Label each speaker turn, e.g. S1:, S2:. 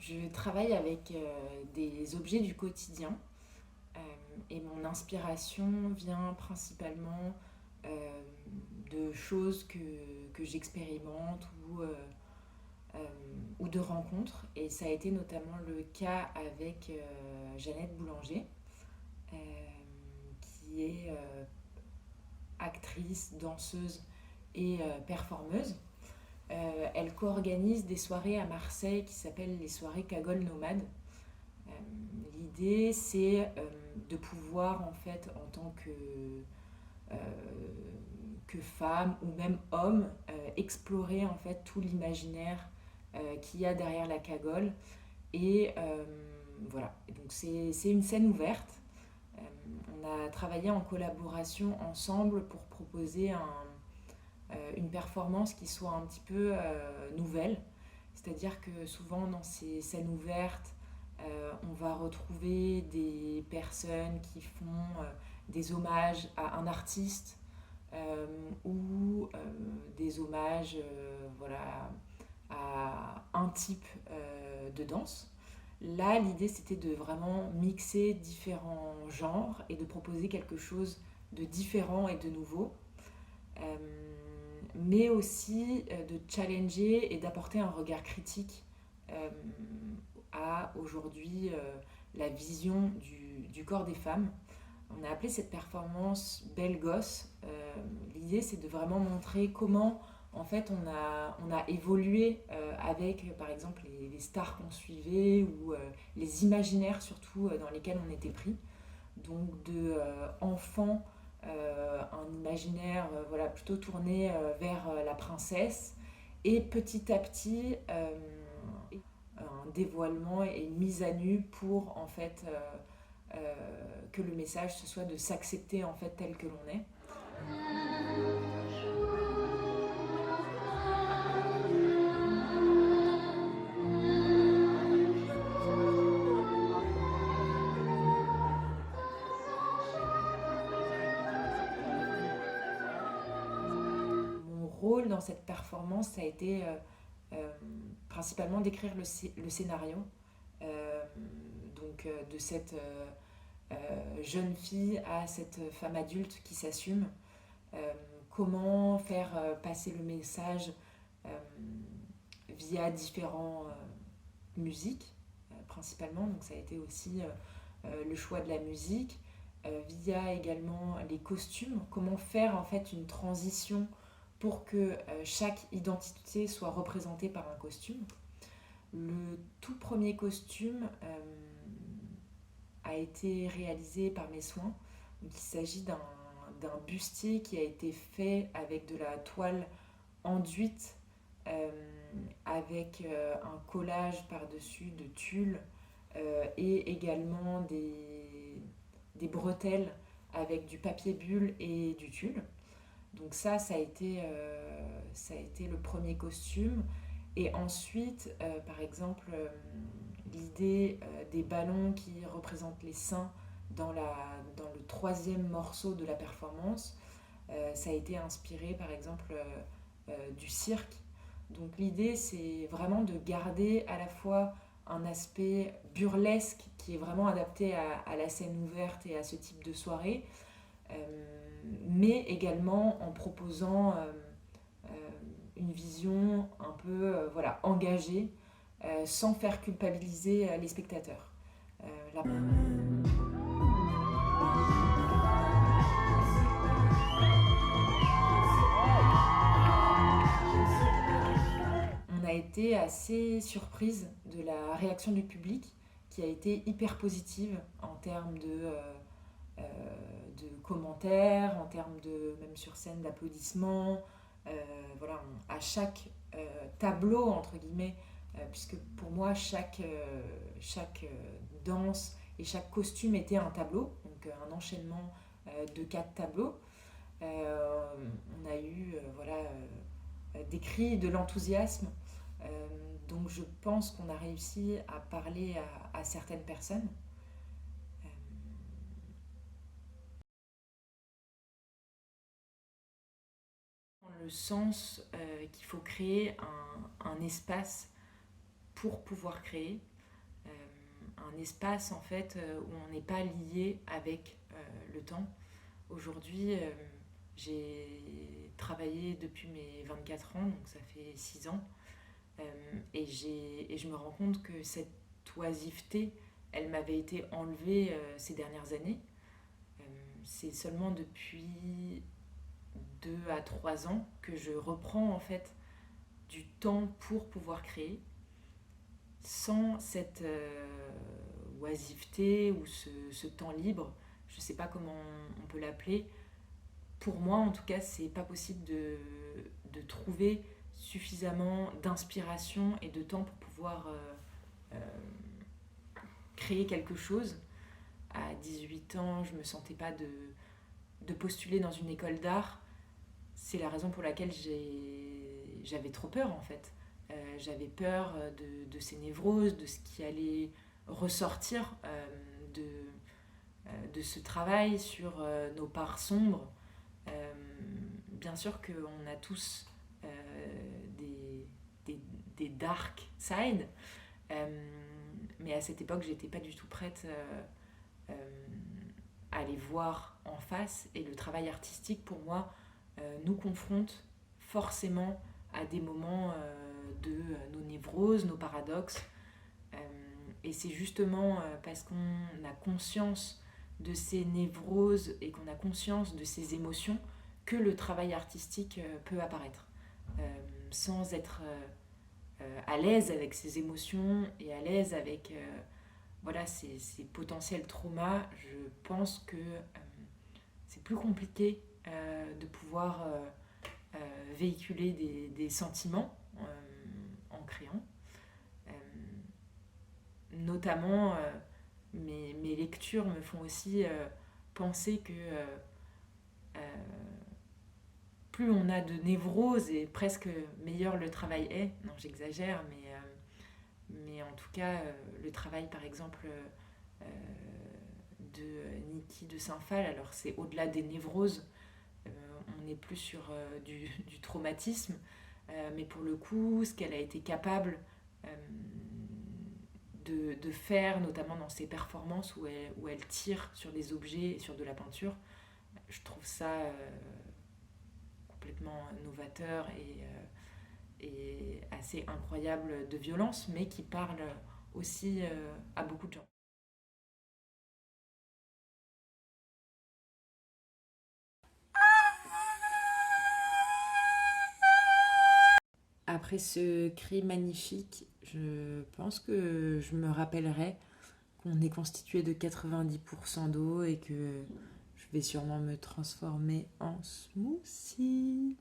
S1: Je travaille avec des objets du quotidien euh, et mon inspiration vient principalement euh, de choses que j'expérimente euh, ou de rencontres. Et ça a été notamment le cas avec Jeannette Boulanger, euh, qui est actrice, danseuse et performeuse. Elle co-organise des soirées à Marseille qui s'appellent les soirées Cagole Nomade. Euh, L'idée, c'est de pouvoir, en fait, en tant euh, que femme ou même homme, explorer en fait tout l'imaginaire qu'il y a derrière la cagole. Et voilà, et donc c'est une scène ouverte. Euh, on a travaillé en collaboration ensemble pour proposer une performance qui soit un petit peu nouvelle. C'est-à-dire que souvent dans ces scènes ouvertes, on va retrouver des personnes qui font des hommages à un artiste ou des hommages voilà, à un type de danse. Là, l'idée, c'était de vraiment mixer différents genres et de proposer quelque chose de différent et de nouveau, euh, mais aussi de challenger et d'apporter un regard critique euh, à aujourd'hui la vision du corps des femmes. On a appelé cette performance Belle Gosse. L'idée, c'est de vraiment montrer comment, en fait, on a évolué avec, par exemple, les stars qu'on suivait ou les imaginaires, surtout, dans lesquels on était pris. Donc, de enfant, un imaginaire voilà, plutôt tourné vers la princesse. Et petit à petit, un dévoilement et une mise à nu pour, en fait, que le message ce soit de s'accepter en fait tel que l'on est. Mon rôle dans cette performance, ça a été euh, principalement d'écrire le scénario euh, de cette jeune fille à cette femme adulte qui s'assume. Euh, Comment faire passer le message euh, via différentes musiques principalement. Donc ça a été aussi le choix de la musique, via également les costumes, comment faire en fait une transition pour que chaque identité soit représentée par un costume. Le tout premier costume a été réalisé par mes soins. Donc, il s'agit d'un bustier qui a été fait avec de la toile enduite euh, avec un collage par-dessus de tulle et également des bretelles avec du papier bulle et du tulle. Donc ça a été le premier costume. Et ensuite, par exemple, l'idée des ballons qui représentent les seins dans le troisième morceau de la performance, ça a été inspiré par exemple du cirque. Donc l'idée c'est vraiment de garder à la fois un aspect burlesque qui est vraiment adapté à la scène ouverte et à ce type de soirée, mais également en proposant une vision un peu voilà, engagée, sans faire culpabiliser les spectateurs. La... On a été assez surprise de la réaction du public qui a été hyper positive en termes euh, de commentaires, en termes de même sur scène d'applaudissements. Voilà, à chaque tableau entre guillemets, puisque pour moi chaque danse et chaque costume était un tableau, donc un enchaînement de quatre tableaux. Euh, on a eu voilà, des cris, de l'enthousiasme. Donc je pense qu'on a réussi à parler à certaines personnes. Euh, dans le sens qu'il faut créer un espace pour pouvoir créer. un espace en fait où on n'est pas lié avec le temps. Aujourd'hui, j'ai travaillé depuis mes 24 ans, donc ça fait 6 ans, et je me rends compte que cette oisiveté, elle m'avait été enlevée ces dernières années. Euh, c'est seulement depuis 2 à 3 ans que je reprends en fait du temps pour pouvoir créer sans cette oisiveté ou ce temps libre. Je ne sais pas comment on peut l'appeler. Pour moi, en tout cas, c'est pas possible de trouver suffisamment d'inspiration et de temps pour pouvoir euh, créer quelque chose. À 18 ans, je me sentais pas de postuler dans une école d'art. C'est la raison pour laquelle j'avais trop peur en fait. J'avais peur de ces névroses, de ce qui allait ressortir de ce travail sur nos parts sombres. Euh, Bien sûr qu'on a tous des, des, des dark sides, mais à cette époque, j'étais pas du tout prête euh, à les voir en face. Et le travail artistique, pour moi, nous confronte forcément à des moments de nos névroses, nos paradoxes. Euh, et c'est justement parce qu'on a conscience de ces névroses et qu'on a conscience de ces émotions que le travail artistique peut apparaître. Sans être à l'aise avec ses émotions et à l'aise avec voilà, ces potentiels traumas, je pense que c'est plus compliqué de pouvoir véhiculer des sentiments en créant. Euh, Notamment, mes lectures me font aussi penser que euh, plus on a de névroses et presque meilleur le travail est. Non, j'exagère, mais en tout cas, le travail, par exemple, de Niki de Saint-Phal, alors c'est au-delà des névroses, on n'est plus sur du traumatisme, mais pour le coup, ce qu'elle a été capable de faire, notamment dans ses performances où elle tire sur des objets et sur de la peinture, je trouve ça complètement novateur et assez incroyable de violence, mais qui parle aussi à beaucoup de gens. Après ce cri magnifique, je pense que je me rappellerai qu'on est constitué de 90% d'eau et que je vais sûrement me transformer en smoothie.